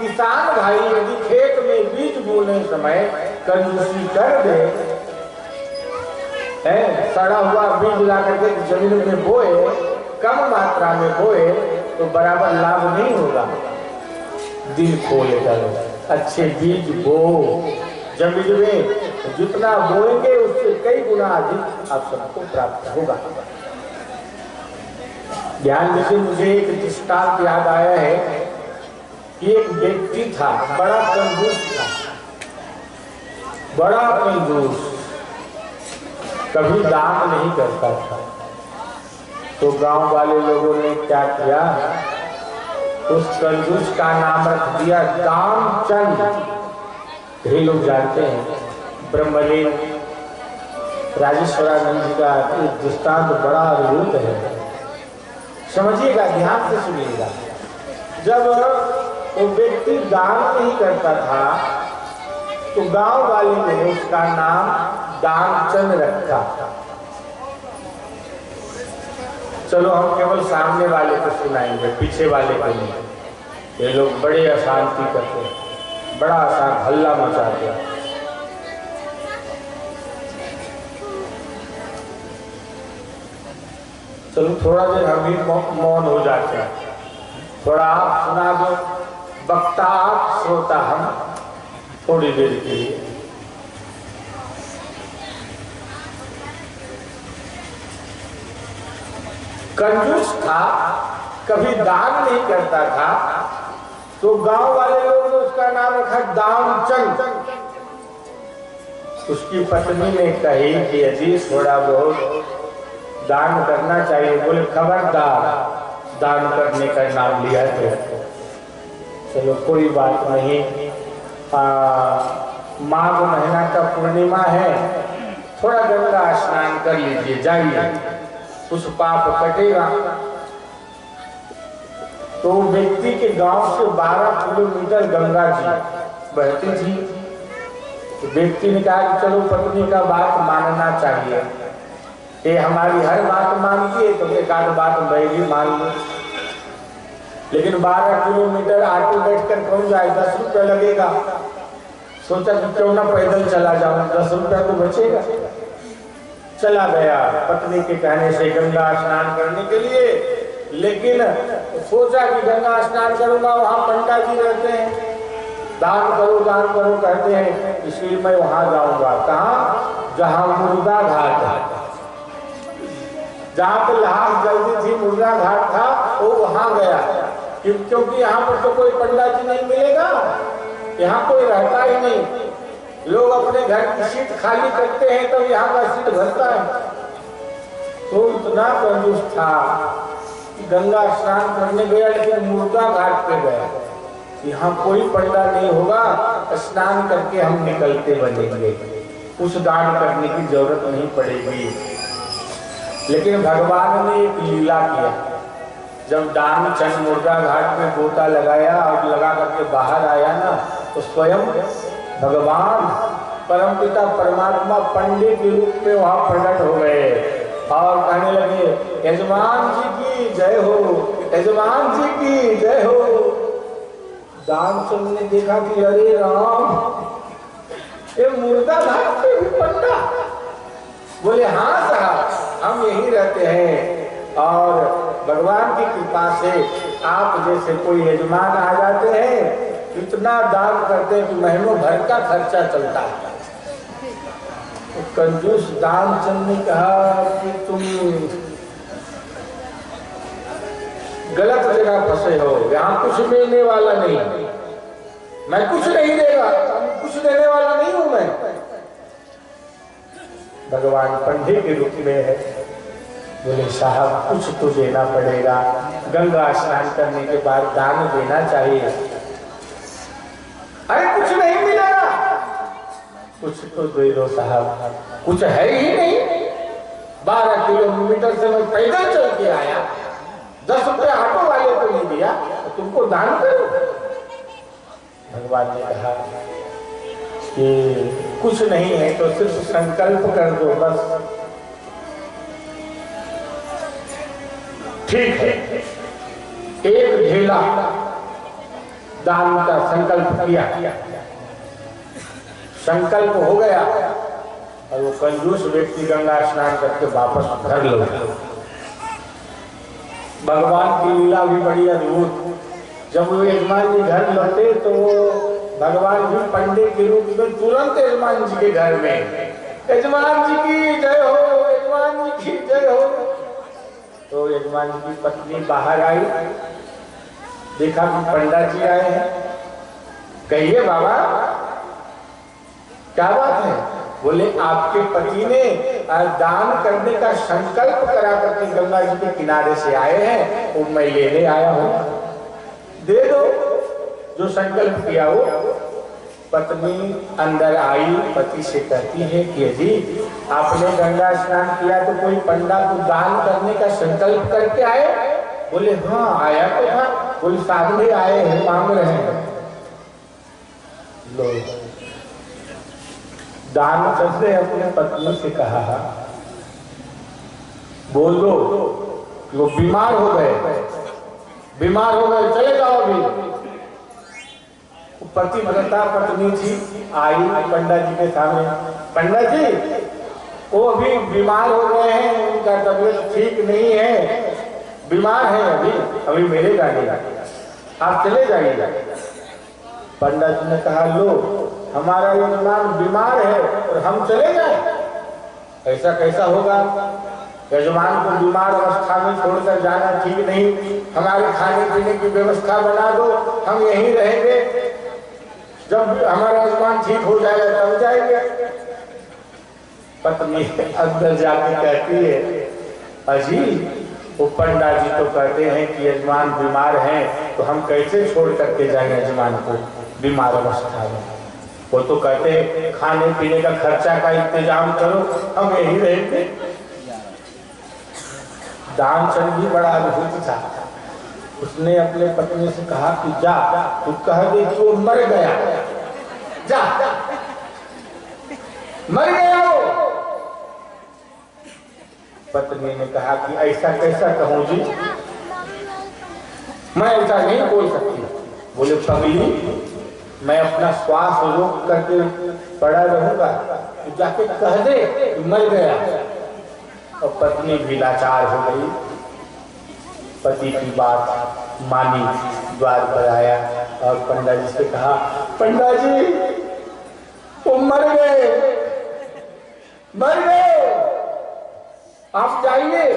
किसान भाई यदि खेत में बीज बोने समय कंजूसी कर दे, सड़ा हुआ बीज ला करके जमीन में बोए, कम मात्रा में बोए तो बराबर लाभ नहीं होगा। दिल खोल कर अच्छे बीज बो जमीन में, जितना बोएंगे उससे कई गुना अधिक आप सबको प्राप्त होगा। ध्यान दीजिए, मुझे एक दृष्टांत याद आया है कि एक व्यक्ति था, बड़ा कंजूस था, बड़ा कंजूस, कभी दान नहीं करता था। तो गांव वाले लोगों ने क्या किया, उस कंजूस का नाम रख दिया दामचंद। ये लोग जानते हैं ब्रह्मलीन राजेश्वरानंद जी का दृष्टांत बड़ा अद्भुत है, समझिएगा, ध्यान से सुनिएगा। जब वो व्यक्ति दान नहीं करता था तो गांव वाले ने उसका नाम दामचंद रखा। चलो हम केवल सामने वाले को सुनाएंगे, पीछे वाले को नहीं। ये लोग बड़े अशांति करते हैं, बड़ा अशांत हल्ला मचाते हैं। चलो थोड़ा देर हम भी मौन हो जाते हैं, थोड़ा आप सुना दो, वक्ता आप, श्रोता हम, थोड़ी देर के लिए। कंजूस था, कभी दान नहीं करता था, तो गांव वाले लोगों ने उसका नाम रखा दामचंद। उसकी पत्नी ने कही कि अजी थोड़ा बहुत दान करना चाहिए। बोले खबरदार, दान करने का नाम लिया तो चलो कोई बात नहीं, माघ महीना का पूर्णिमा है, थोड़ा गंगा स्नान कर लीजिए, जाइए, उस पाप कटेगा। तो व्यक्ति के गांव से 12 किलोमीटर गंगा जी बहती थी। तो व्यक्ति ने कहा कि चलो पत्नी का बात मानना चाहिए, ये हमारी हर बात मानती है तो एक आध बात मैं भी मान लूं। लेकिन 12 किलोमीटर ऑटो बैठ कर कौन जाए, 10 रुपया लगेगा। सोचा कि क्यों ना पैदल चला जाऊं, 10 रुपया तो बचेगा। चला गया पत्नी के कहने से गंगा स्नान करने के लिए, लेकिन सोचा कि गंगा स्नान करूंगा, वहां पंडा जी रहते हैं, दान करो कहते हैं, इसलिए मैं वहां जाऊंगा। कहाँ? जहां मुर्गा घाट है, जहां पर लाश जल्दी थी, मुर्गा घाट था, वो वहां गया, क्योंकि यहाँ पर तो कोई पंडा जी नहीं मिलेगा, यहाँ कोई रहता ही नहीं। लोग अपने घर की सीट खाली करते हैं तो यहाँ का सीट भरता है। तो इतना कंजूस था कि गंगा स्नान करने गया, लेकिन मुर्गा घाट पे गया, यहाँ कोई पंडा नहीं होगा, स्नान करके हम निकलते बनेंगे, उस दान करने की जरूरत नहीं पड़ेगी। लेकिन भगवान ने एक लीला किया, जब दामचंद मुर्गा घाट में गोता लगाया और लगा करके बाहर आया ना, तो स्वयं भगवान परमपिता परमात्मा पंडित के रूप में वहां प्रकट हो गए और कहने लगे, यजमान जी की जय हो, यजमान जी की जय हो। दामचंद ने देखा कि अरे राम, ये मुर्गा घाट पे भी पंडा। बोले हाँ साहब, हम यहीं रहते हैं और भगवान की कृपा से आप जैसे कोई यजमान आ जाते हैं, इतना दान करते हैं कि महीनों भर का खर्चा चलता है। तो कंजूस दामचंद ने कहा कि तुम गलत जगह फंसे हो, यहाँ कुछ मिलने वाला नहीं, मैं कुछ नहीं देगा, कुछ देने वाला नहीं हूं मैं। भगवान पंडित के रूप में है। बोले साहब कुछ तो देना पड़ेगा, गंगा स्नान करने के बाद दान देना चाहिए। अरे कुछ नहीं मिलेगा, कुछ तो दे दो साहब, कुछ है ही नहीं। 12 किलोमीटर से मैं पैदल चल के आया, 10 रुपया ऑटो वाले को नहीं दिया, तो तुमको दान करूं। भगवान ने कहा कि कुछ नहीं है तो सिर्फ संकल्प कर दो बस। ठीक है, एक ढेला दान का संकल्प किया, संकल्प हो गया और वो कंजूस व्यक्ति गंगा स्नान करके वापस घर लौटा। भगवान की लीला भी बड़ी अद्भुत। जब वो यजमान जी घर लौटे तो भगवान भी पंडित के रूप में तुरंत यजमान जी के घर में, यजमान जी की जय हो, यजमान जी की जय हो। तो यजमान जी की पत्नी बाहर आई, देखा कि पंडित जी आए हैं। कहिए बाबा क्या बात है? बोले आपके पति ने दान करने का संकल्प करा करके गंगा जी के किनारे से आए हैं, वो मैं लेने आया हूं, दे दो जो संकल्प किया हो। पत्नी अंदर आई, पति से कहती है कि जी आपने गंगा स्नान किया तो कोई पंडा को दान करने का संकल्प करके आए? बोले हाँ आया तो था, कोई सामने आए हैं मांग रहे हैं। लो दानचंद ने अपने पत्नी से कहा बोल दो वो बीमार हो गए, बीमार हो गए, चले जाओ अभी। पतिव्रता पत्नी थी, आई पंडित जी के सामने, पंडित जी वो अभी बीमार हो गए हैं, उनका तबीयत ठीक नहीं है, बीमार है, अभी मिलेगा नहीं, आप चले जाइएगा। पंडित जी ने कहा लो हमारा यजमान बीमार है और हम चले जाए, ऐसा कैसा होगा? यजमान को बीमार अवस्था में छोड़कर जाना ठीक नहीं, हमारे खाने पीने की व्यवस्था बना दो, हम यहीं रहेंगे, जब हमारा यजमान ठीक हो जाएगा तब जाएंगे। पत्नी अंदर जाके कहती है अजी वो पंडा जी तो कहते हैं कि यजमान बीमार हैं तो हम कैसे छोड़ करके जाएंगे यजमान को बीमार अवस्था में? वो तो कहते हैं खाने पीने का खर्चा का इंतजाम करो, हम यही रहेंगे। दानचंद भी बड़ा अद्भुत था, उसने अपने पत्नी से कहा कि जा तू कह दे कि वो मर गया, जा मर गया वो। पत्नी ने कहा कि ऐसा कैसा कहूं जी, मैं ऐसा नहीं बोल सकती। बोले पगली मैं अपना श्वास रोक करके पड़ा रहूंगा, तो जाके कह दे कि मर गया। और पत्नी भी लाचार हो गई, पति की बात मानी, द्वार पर आया और पंडा जी से कहा पंडा जी वो मर गए, मर गए, आप जाइए।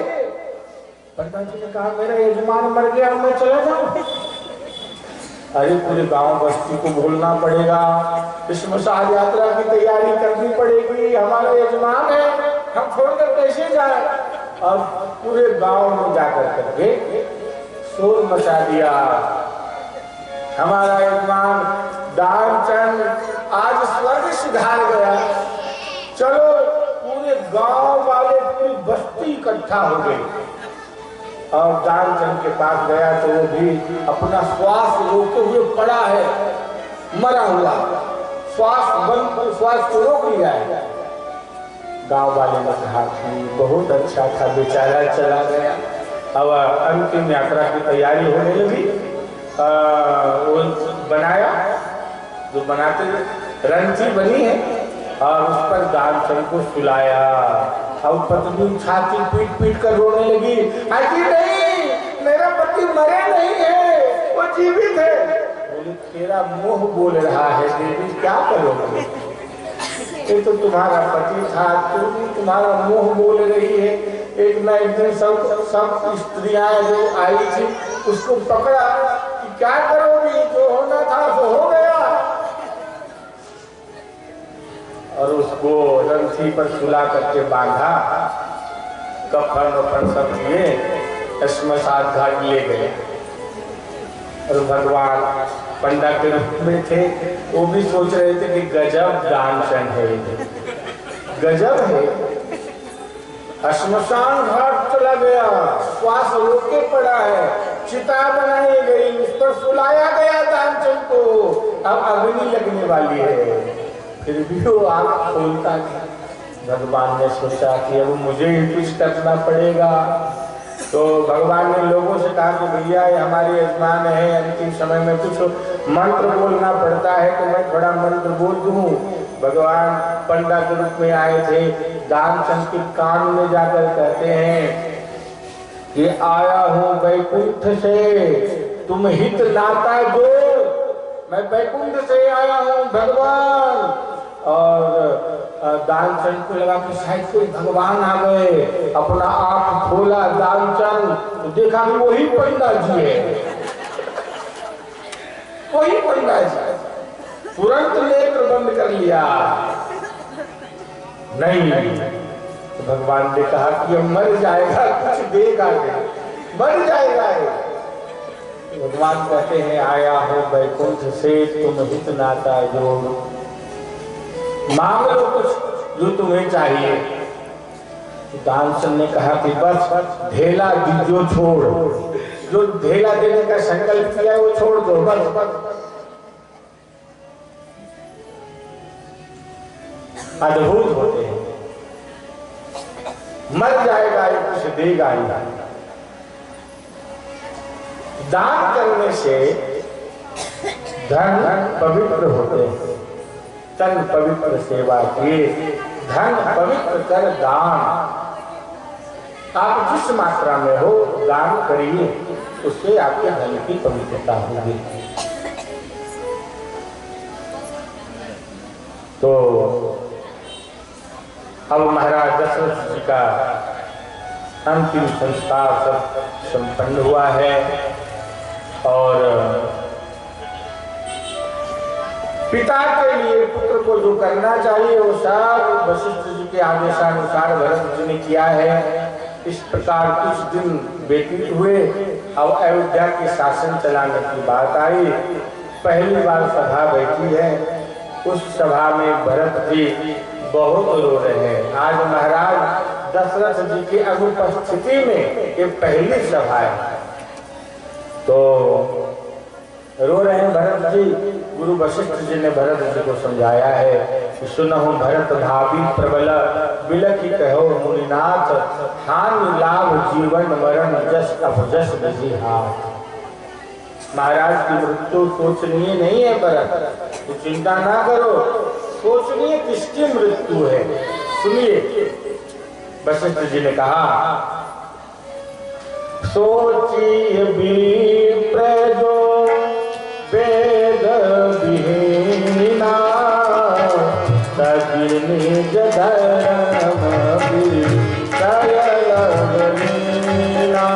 पंडा जी ने कहा मेरा यजमान मर गया, मैं चला जाऊं? अरे पूरे गांव बस्ती को बोलना पड़ेगा, श्मशान यात्रा की तैयारी करनी पड़ेगी, हमारा यजमान है, हम छोड़कर कैसे जाए? और पूरे गांव में जाकर करके शोर मचा दिया, हमारा यजमान दानचंद आज स्वर्ग सिधार गया। चलो पूरे गांव वाले पूरी बस्ती इकट्ठा हो गई और दानचंद के पास गया तो वो भी अपना श्वास रोके हुए पड़ा है, मरा हुआ, श्वास को रोक लिया है। गांव वाले ने कहा कि बहुत अच्छा था, बेचारा चला गया। अब अंतिम यात्रा की तैयारी होने लगी, वो बनाया जो बनाते रंची बनी है और उस पर दानचंद को सुलाया और पत्नी छाती पीट पीट कर रोने लगी, अजी नहीं मेरा पति मरे नहीं है, वो जीवित है। बोले तेरा मुंह बोल रहा है देवी, क्या करोगे? ये तो तुम्हारा पति था, तुम्हारा मुंह बोल रही है। एक ना एक दिन सब स्त्रियां जो आई थी उसको पकड़ा कि क्या करोगी, जो होना था वो हो गया, और उसको रंथी पर सुला करके बांधा, कफन वफन सब किए, श्मशान घाट ले गए। और भगवान पंडा के रूप में थे, वो भी सोच रहे थे कि गजब दानचंद है, गजब है। श्मशान घाट चला गया, श्वास रोके पड़ा है, चिता बनाई गई, उस पर सुलाया गया दानचंद को, अब अग्नि लगने वाली है, फिर भी वो आग खोलता नहीं। भगवान ने सोचा कि अब मुझे ही कुछ करना पड़ेगा। तो भगवान ने लोगों से कहा कि भैया ये हमारे यजमान है, अंतिम समय में कुछ मंत्र बोलना पड़ता है तो मैं थोड़ा मंत्र बोल दूं। भगवान पंडा के रूप में आए थे, दानचंद के कान में जाकर कहते हैं कि आया हूं वैकुंठ से, तुम हित नाता जो, मैं वैकुंठ से आया हूं भगवान। और दानचंद को लगा कि शायद कोई भगवान आ गए, अपना आंख खोला दानचंद तो देखा कि वही पंडा जी है, वही पंडा जी। तुरंत नेत्र बंद कर लिया। नहीं, तो भगवान ने कहा कि अब मर जाएगा, कुछ देगा नहीं, मर जाएगा। भगवान कहते हैं आया हो वैकुंठ से, तुम हित नाता जोड़, मांग लो कुछ जो तुम्हें चाहिए। दानचंद ने कहा कि बस ढेला दीजो छोड़, जो ढेला देने का संकल्प किया है वो छोड़ दो बस। अद्भुत होते हैं, मर जाएगा ये कुछ देगा ही। दान करने से धन पवित्र होते हैं, तन पवित्र सेवा किए, धन पवित्र कर दान। आप जिस मात्रा में हो दान करिए, उससे आपके धन की पवित्रता होगी। तो अब महाराज दशरथ जी का अंतिम संस्कार सब संपन्न हुआ है और पिता के लिए पुत्र को जो करना चाहिए वो सब वशिष्ठ जी के आदेशानुसार भरत जी ने किया है। इस प्रकार कुछ दिन व्यतीत हुए। अब अयोध्या के शासन चलाने की बात आई। पहली बार सभा बैठी है, उस सभा में भरत जी बहुत रो रहे हैं। आज महाराज दशरथ जी की अनुपस्थिति में ये पहली सभा है तो रो रहे हैं भरत जी। गुरु वशिष्ठ जी ने भरत जी को समझाया है कि सुनहु भरत भावी प्रबल, बिलखि कहो मुनिनाथ, हानि लाभ जीवन मरण जस अपजस विधि हाथ। महाराज की मृत्यु सोचनीय नहीं है भरत, तो चिंता ना करो, सोचनीय किसकी मृत्यु है। सुनिए वशिष्ठ जी ने कहा, सोचिए विप्र जो वेद विहीना, सगी निज धर्म विषय लगनीना।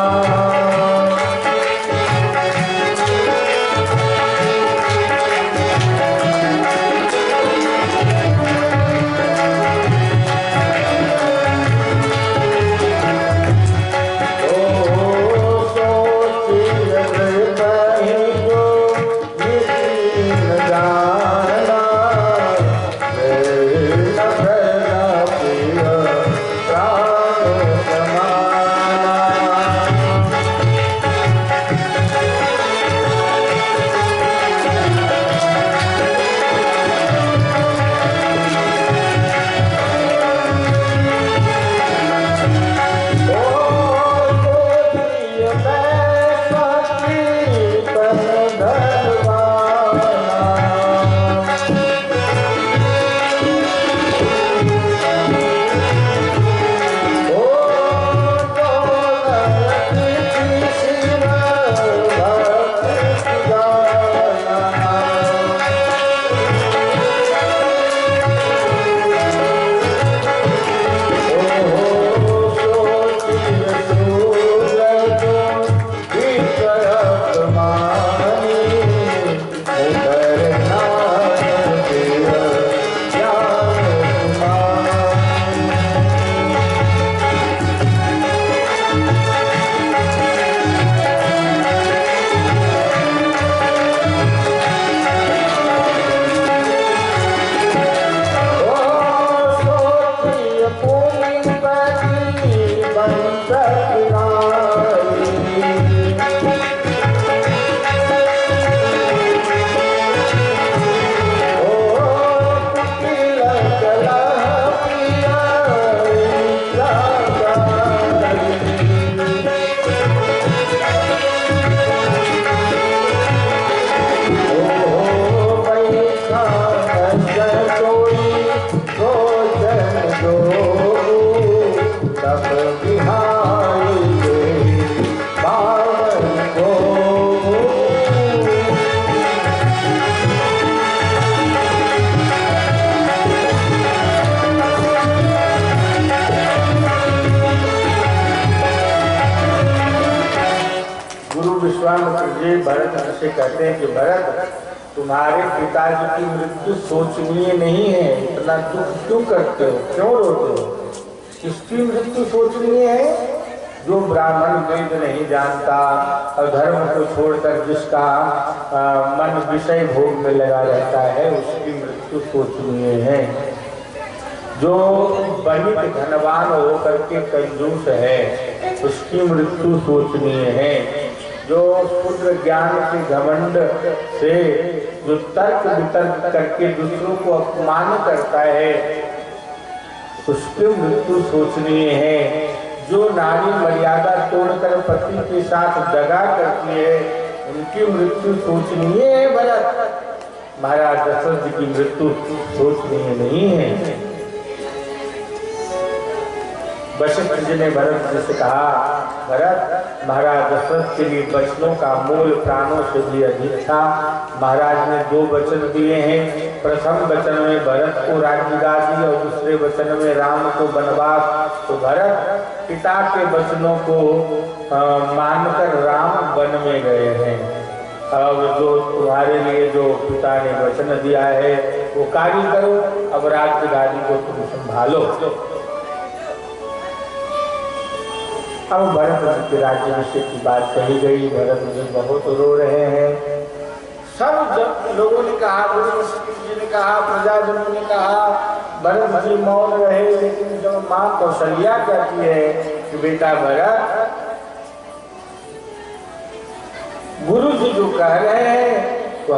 से कहते हैं कि भरत, तुम्हारे पिताजी की मृत्यु सोचनीय नहीं है, इतना दुख क्यों करते हो, क्यों रोते हो? किसकी मृत्यु सोचनीय है? जो ब्राह्मण वेद नहीं जानता और धर्म को छोड़कर जिसका मन विषय भोग में लगा रहता है, उसकी मृत्यु सोचनीय है। जो बनित धनवान होकर के कंजूस है, उसकी मृत्यु सोचनीय है। जो शुद्र ज्ञान के घमंड से जो तर्क वितर्क करके दूसरों को अपमान करता है, उसकी मृत्यु सोचनीय है। जो नारी मर्यादा तोड़कर पति के साथ दगा करती है, उनकी मृत्यु सोचनीय है। भरत, महाराज दशरथ जी की मृत्यु सोचनीय नहीं है। वशिष्ठ जी ने भरत जी से कहा, भरत, महाराज दशरथ के लिए वचनों का मोल प्राणों से भी अधिक था। महाराज ने 2 वचन दिए हैं। प्रथम वचन में भरत को राज्यगादी और दूसरे वचन में राम को वनवास। तो भरत पिता के वचनों को मानकर राम वन में गए हैं। अब जो तुम्हारे लिए जो पिता ने वचन दिया है वो कार्य करो, अब राज्यगादी को तुम संभालो। अब भरत जी के राज्याभिषेक की बात कही गई। भरत जी बहुत रो रहे हैं। सब लोगों ने कहा, गुरु जी ने कहा, प्रजाजनों ने कहा, भरत जी मौन रहे। लेकिन जब माँ कौशल्या कहती है कि बेटा भरत, गुरु जी जो कह रहे हैं तो